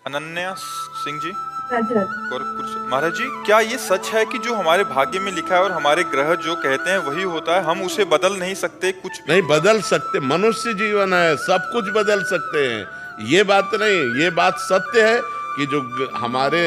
अनन्या सिंह जी, राधे राधे। गोरखपुर से। महाराज जी, क्या ये सच है कि जो हमारे भाग्य में लिखा है और हमारे ग्रह जो कहते हैं वही होता है, हम उसे बदल नहीं सकते कुछ भी? नहीं बदल सकते, मनुष्य जीवन है, सब कुछ बदल सकते हैं, ये बात नहीं। ये बात सत्य है कि जो हमारे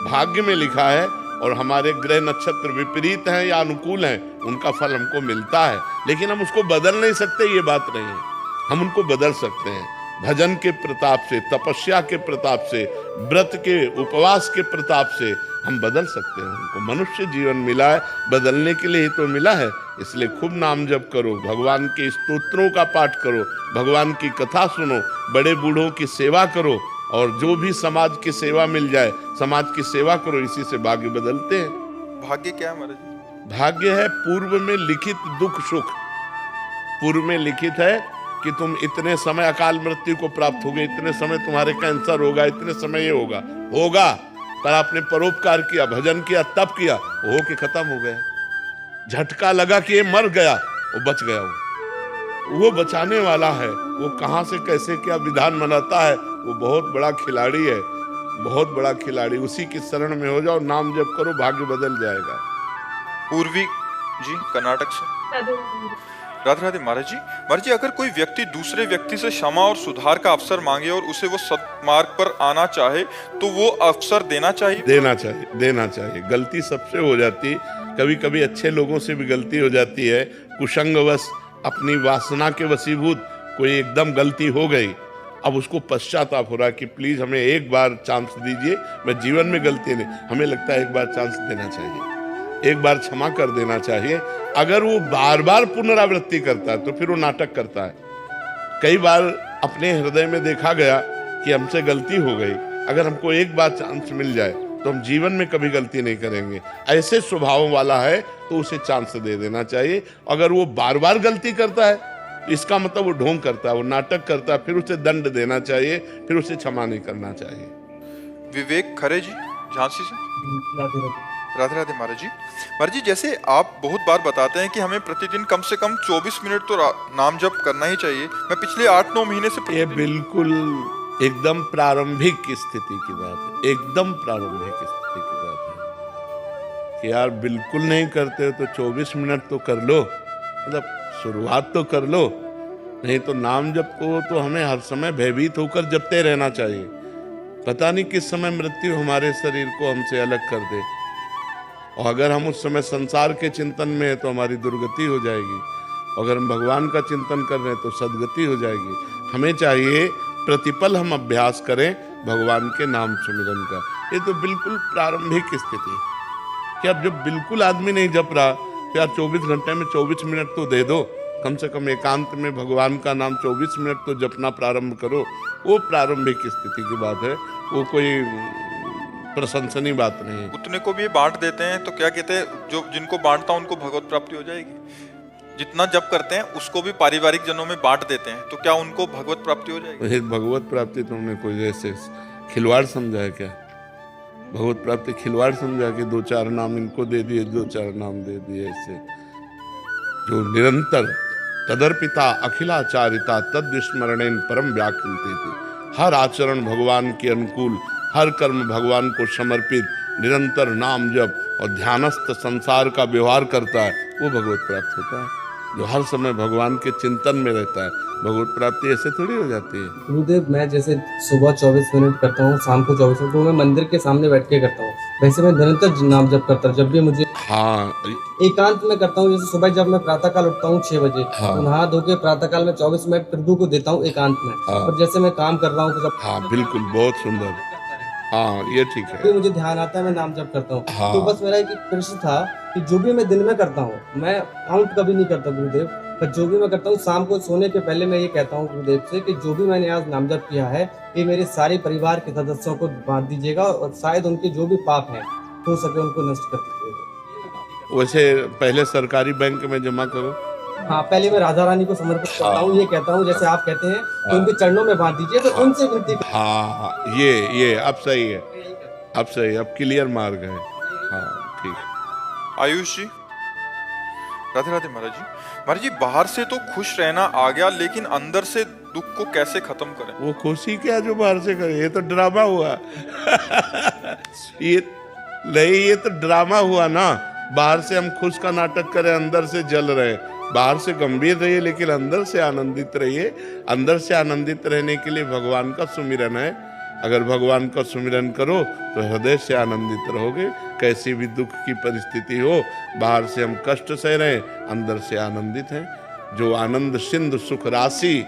भाग्य में लिखा है और हमारे ग्रह नक्षत्र विपरीत हैं या अनुकूल हैं, उनका फल हमको मिलता है, लेकिन हम उसको बदल नहीं सकते, ये बात नहीं है। हम उनको बदल सकते हैं भजन के प्रताप से, तपस्या के प्रताप से, व्रत के उपवास के प्रताप से हम बदल सकते हैं उनको। मनुष्य जीवन मिला है बदलने के लिए ही तो मिला है, इसलिए खूब नाम जप करो, भगवान के स्तोत्रों का पाठ करो, भगवान की कथा सुनो, बड़े बूढ़ों की सेवा करो, और जो भी समाज की सेवा मिल जाए समाज की सेवा करो, इसी से भाग्य बदलते हैं। भाग्य क्या है महाराज जी? भाग्य है पूर्व में लिखित दुख सुख। पूर्व में लिखित है कि तुम इतने समय अकाल मृत्यु को प्राप्त होगे, इतने समय तुम्हारे कैंसर होगा, इतने समय ये होगा, पर आपने परोपकार किया, भजन किया, तप किया, हो के खत्म हो गया। झटका लगा कि ये मर गया, वो बच गया। वो बचाने वाला है, वो कहां से कैसे क्या विधान बनाता है, वो बहुत बड़ा खिलाड़ी है, बहुत बड़ा खिलाड़ी। उसी की शरण में हो जाओ, नाम जप करो, भाग्य बदल जाएगा। पूर्वी जी, कर्नाटक से। राधे राधे। राधे राधे। महाराज जी, अगर कोई व्यक्ति दूसरे व्यक्ति से क्षमा और सुधार का अवसर मांगे और उसे वो सद्मार्ग पर आना चाहे, तो वो अवसर देना चाहिए? देना चाहिए। गलती सबसे हो जाती, कभी कभी अच्छे लोगों से भी गलती हो जाती है, कुसंगवश अपनी वासना के वशीभूत कोई एकदम गलती हो गई, अब उसको पश्चाताप हो रहा है कि प्लीज हमें एक बार चांस दीजिए, मैं जीवन में गलती नहीं। हमें लगता है एक बार चांस देना चाहिए, एक बार क्षमा कर देना चाहिए। अगर वो बार बार पुनरावृत्ति करता है तो फिर वो नाटक करता है। कई बार अपने हृदय में देखा गया कि हमसे गलती हो गई, अगर हमको एक बार चांस मिल जाए तो हम जीवन में कभी गलती नहीं करेंगे, ऐसे स्वभाव वाला है तो उसे चांस दे देना चाहिए। अगर वो बार बार गलती करता है, इसका मतलब वो ढोंग करता है, वो नाटक करता है, फिर उसे दंड देना चाहिए, फिर उसे क्षमा नहीं करना चाहिए। विवेक खरे जी, झांसी से। राधे राधे। राधे राधे। महाराज जी, जैसे आप बहुत बार बताते हैं कि हमें प्रतिदिन कम से कम 24 मिनट तो नाम जप करना ही चाहिए। मैं पिछले 8-9 महीने से ये बिल्कुल एकदम प्रारंभिक स्थिति की बात है, एकदम प्रारंभिक स्थिति की बात है कि यार बिल्कुल नहीं करते हो तो 24 मिनट तो कर लो, मतलब शुरुआत तो कर लो। नहीं तो नाम जप को तो हमें हर समय भयभीत होकर जपते रहना चाहिए। पता नहीं किस समय मृत्यु हमारे शरीर को हमसे अलग कर दे, और अगर हम उस समय संसार के चिंतन में है तो हमारी दुर्गति हो जाएगी, अगर हम भगवान का चिंतन कर रहे हैं तो सदगति हो जाएगी। हमें चाहिए प्रतिपल हम अभ्यास करें भगवान के नाम सुमिरन का। ये तो बिल्कुल प्रारंभिक स्थिति कि अब जब बिल्कुल आदमी नहीं जप रहा तो यार 24 घंटे में 24 मिनट तो दे दो, कम से कम एकांत में भगवान का नाम 24 मिनट तो जपना प्रारंभ करो। वो प्रारंभिक स्थिति की बात है, वो कोई प्रशंसनीय बात नहीं है। उतने को भी बांट देते हैं तो क्या कहते हैं, जो जिनको बांटता उनको भगवत प्राप्ति हो जाएगी। जितना जप करते हैं उसको भी पारिवारिक जनों में बांट देते हैं, तो क्या उनको भगवत प्राप्ति हो जाएगी? भगवत प्राप्ति तुमने कोई ऐसे खिलवाड़ समझा है क्या? भगवत प्राप्ति खिलवाड़ समझा कि 2-4 नाम इनको दे दिए, 2-4 नाम दे दिए। ऐसे जो निरंतर तदर्पिता अखिलाचारिता तद विस्मरणेन परम व्याकुलते थे, हर आचरण भगवान के अनुकूल, हर कर्म भगवान को समर्पित, निरंतर नाम जप और ध्यानस्थ संसार का व्यवहार करता है, वो भगवत प्राप्त होता है। जो हर समय भगवान के चिंतन में रहता है, भगवत प्राप्ति ऐसे थोड़ी हो जाती है। गुरुदेव, मैं जैसे सुबह 24 मिनट करता हूँ, शाम को 24 मिनट, तो मैं मंदिर के सामने बैठ के करता हूँ। वैसे मैं निरंतर नाम जप करता हूँ, जब भी मुझे एकांत में करता हूँ। जैसे सुबह जब मैं प्रातः काल उठता हूँ 6 बजे, तो नहा धो के प्रातः काल में 24 मिनट प्रभु को देता हूँ एकांत में। और जैसे मैं काम कर रहा हूँ तो बिल्कुल, बहुत सुंदर। हाँ, ये ठीक है। मुझे ध्यान आता है, मैं नाम जप करता हूँ। तो बस मेरा एक प्रश्न था कि जो भी मैं दिन में करता हूँ, मैं काउंट कभी नहीं करता गुरुदेव, पर जो भी मैं करता हूँ शाम को सोने के पहले मैं ये कहता हूँ गुरुदेव से कि जो भी मैंने आज नाम जप किया है, ये मेरे सारे परिवार के सदस्यों को बांट दीजिएगा, और शायद उनके जो भी पाप हैं हो सके उनको नष्ट कर दीजिएगा। वैसे पहले सरकारी बैंक में जमा करो। हाँ, पहले मैं राधा रानी को समर्पित करता हूँ, ये कहता हूँ जैसे आप कहते हैं कि उनके चरणों में बांट दीजिए, तो उनसे विनती। हाँ, ये अब सही है, अब सही, अब क्लियर मार्ग है। हाँ, ठीक है। आयुष जी, राधे राधे। महाराज जी, बाहर से तो खुश रहना आ गया, लेकिन अंदर से दुख को कैसे खत्म करें? वो खुशी क्या जो बाहर से करे, ये तो ड्रामा हुआ। ये तो ड्रामा हुआ ना। बाहर से हम खुश का नाटक करें, अंदर से जल रहे। बाहर से गंभीर रहिए लेकिन अंदर से आनंदित रहिए। अंदर से आनंदित रहने के लिए भगवान का सुमिरन है। अगर भगवान का सुमिरन करो तो हृदय से आनंदित रहोगे। कैसी भी दुख की परिस्थिति हो, बाहर से हम कष्ट सह रहे हैं, अंदर से आनंदित हैं। जो आनंद सिंधु सुख राशि,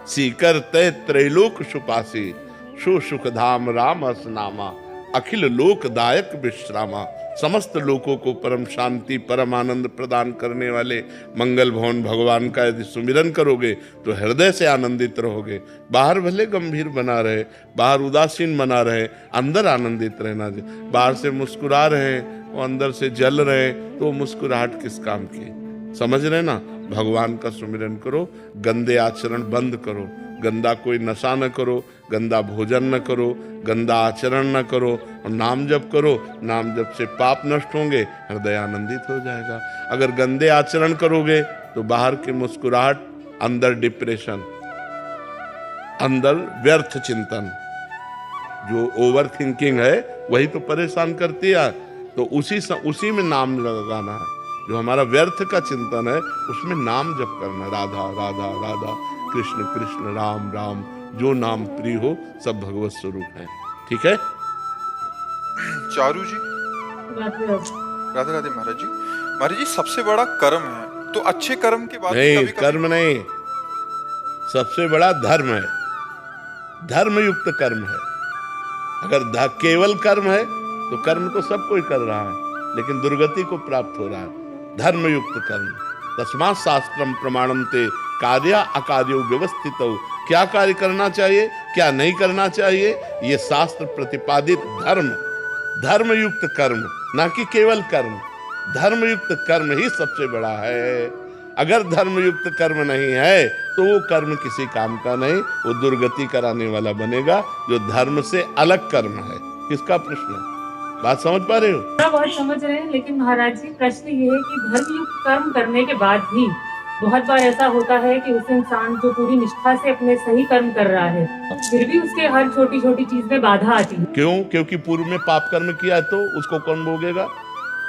सीकर तय त्रैलोक सुपासी। सु सुख धाम राम असनामा, अखिल लोकदायक विश्रामा। समस्त लोकों को परम शांति परम आनंद प्रदान करने वाले मंगल भवन भगवान का यदि सुमिरन करोगे तो हृदय से आनंदित रहोगे। बाहर भले गंभीर बना रहे, बाहर उदासीन बना रहे, अंदर आनंदित रहना। बाहर से मुस्कुरा रहे हैं, वो अंदर से जल रहे हैं, तो वो मुस्कुराहट किस काम की? समझ रहे ना? भगवान का सुमिरन करो, गंदे आचरण बंद करो। गंदा कोई नशा न करो, गंदा भोजन न करो, गंदा आचरण न करो, और नाम जप करो। नाम जप से पाप नष्ट होंगे, हृदय आनंदित हो जाएगा। अगर गंदे आचरण करोगे तो बाहर की मुस्कुराहट, अंदर डिप्रेशन, अंदर व्यर्थ चिंतन, जो ओवर थिंकिंग है वही तो परेशान करती है। तो उसी में नाम लगाना है। जो हमारा व्यर्थ का चिंतन है उसमें नाम जप करना, राधा राधा राधा, कृष्ण कृष्ण राम राम। जो नाम प्रिय हो सब भगवत स्वरूप है। ठीक है चारू जी? राधे राधे महाराज जी। महाराज जी, सबसे बड़ा कर्म है, तो अच्छे कर्म के बाद नहीं, कभी कर्म नहीं, सबसे बड़ा धर्म है। धर्म युक्त कर्म है। अगर केवल कर्म है तो कर्म तो सब कोई कर रहा है, लेकिन दुर्गति को प्राप्त हो रहा है। धर्म युक्त कर्म, तस्मात् शास्त्रम प्रमाणन्ते कार्य अकार्यो व्यवस्थितौ। क्या कार्य करना चाहिए, क्या नहीं करना चाहिए, ये शास्त्र प्रतिपादित धर्म, धर्म युक्त कर्म, ना कि केवल कर्म। धर्म युक्त कर्म ही सबसे बड़ा है। अगर धर्म युक्त कर्म नहीं है तो वो कर्म किसी काम का नहीं, वो दुर्गति कराने वाला बनेगा। जो धर्म से अलग कर्म है, किसका प्रश्न है? बात समझ पा रहे हो? बहुत समझ रहे हैं, लेकिन महाराज जी प्रश्न ये है कि धर्मयुक्त कर्म करने के बाद भी बहुत बार ऐसा होता है कि उस इंसान जो पूरी निष्ठा से अपने सही कर्म कर रहा है, फिर भी उसके हर छोटी छोटी चीज में बाधा आती है। क्यों? क्योंकि पूर्व में पाप कर्म किया है, तो उसको कौन भोगेगा?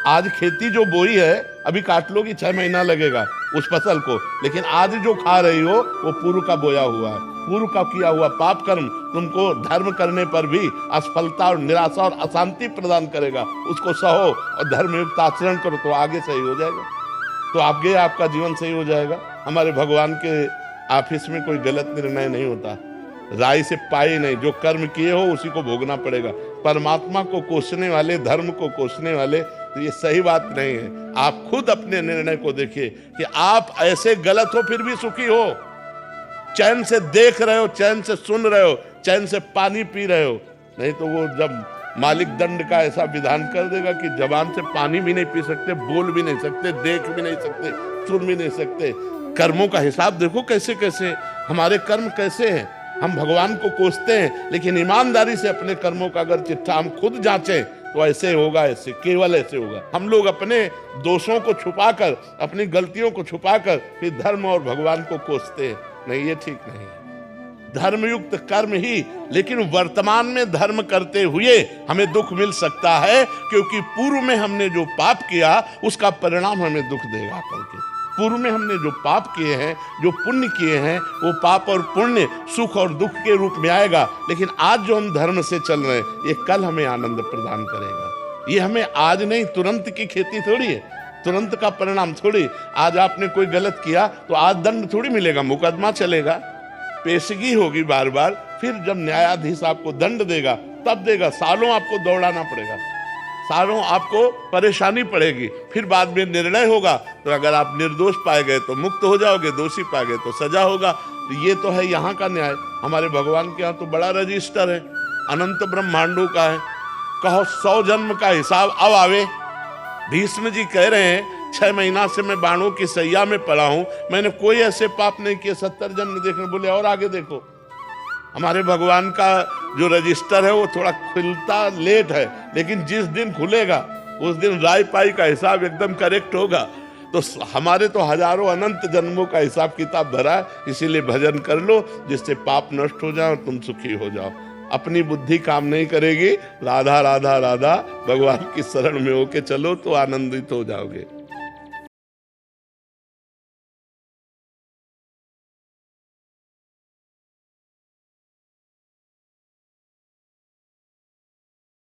आज खेती जो बोई है, अभी काट लोगी 6 महीना लगेगा उस फसल को, लेकिन आज जो खा रही हो वो पूर्व का बोया हुआ है। पूर्व का किया हुआ पाप कर्म तुमको धर्म करने पर भी असफलता और निराशा और अशांति प्रदान करेगा। उसको सहो और धर्मयुक्त आचरण करो तो आगे सही हो जाएगा, तो आगे आपका जीवन सही हो जाएगा। हमारे भगवान के ऑफिस में कोई गलत निर्णय नहीं होता, राय से पाए नहीं। जो कर्म किए हो उसी को भोगना पड़ेगा। परमात्मा को कोसने वाले, धर्म को कोसने वाले, तो ये सही बात नहीं है। आप खुद अपने निर्णय को देखिए कि आप ऐसे गलत हो फिर भी सुखी हो, चैन से देख रहे हो, चैन से सुन रहे हो, चैन से पानी पी रहे हो। नहीं तो वो जब मालिक दंड का ऐसा विधान कर देगा कि जबान से पानी भी नहीं पी सकते, बोल भी नहीं सकते, देख भी नहीं सकते, सुन भी नहीं सकते। कर्मों का हिसाब देखो कैसे कैसे हमारे कर्म कैसे हैं। हम भगवान को कोसते हैं, लेकिन ईमानदारी से अपने कर्मों का अगर चिट्ठा हम खुद जांचें तो ऐसे होगा, ऐसे केवल ऐसे होगा। हम लोग अपने दोषों को छुपाकर, अपनी गलतियों को छुपाकर फिर धर्म और भगवान को कोसते हैं। नहीं, ये ठीक नहीं है। धर्मयुक्त कर्म ही, लेकिन वर्तमान में धर्म करते हुए हमें दुख मिल सकता है, क्योंकि पूर्व में हमने जो पाप किया उसका परिणाम हमें दुख देगा कल के। पूर्व में हमने जो पाप किए हैं, जो पुण्य किए हैं, वो पाप और पुण्य सुख और दुख के रूप में आएगा। लेकिन आज जो हम धर्म से चल रहे हैं, ये कल हमें आनंद प्रदान करेगा। ये हमें आज नहीं, तुरंत की खेती थोड़ी है, तुरंत का परिणाम थोड़ी। आज आपने कोई गलत किया तो आज दंड थोड़ी मिलेगा, मुकदमा चलेगा, पेशगी होगी बार बार। फिर जब न्यायाधीश आपको दंड देगा तब देगा। सालों आपको दौड़ाना पड़ेगा, सालों आपको परेशानी पड़ेगी, फिर बाद में निर्णय होगा। तो अगर आप निर्दोष पाए गए तो मुक्त हो जाओगे, दोषी पाए गए तो सजा होगा। तो ये तो है यहाँ का न्याय। हमारे भगवान के यहाँ तो बड़ा रजिस्टर है, अनंत ब्रह्मांडों का है। कहो 100 जन्म का हिसाब अब आवे। भीष्म जी कह रहे हैं 6 महीना से मैं बाणों की सैया में पड़ा हूं, मैंने कोई ऐसे पाप नहीं किए, 70 जन्म देखने। बोले और आगे देखो। हमारे भगवान का जो रजिस्टर है वो थोड़ा खुलता लेट है, लेकिन जिस दिन खुलेगा उस दिन राय पाई का हिसाब एकदम करेक्ट होगा। तो हमारे तो हजारों अनंत जन्मों का हिसाब किताब भरा है, इसीलिए भजन कर लो जिससे पाप नष्ट हो जाए और तुम सुखी हो जाओ। अपनी बुद्धि काम नहीं करेगी, राधा राधा राधा भगवान की शरण में होके चलो तो आनंदित हो जाओगे।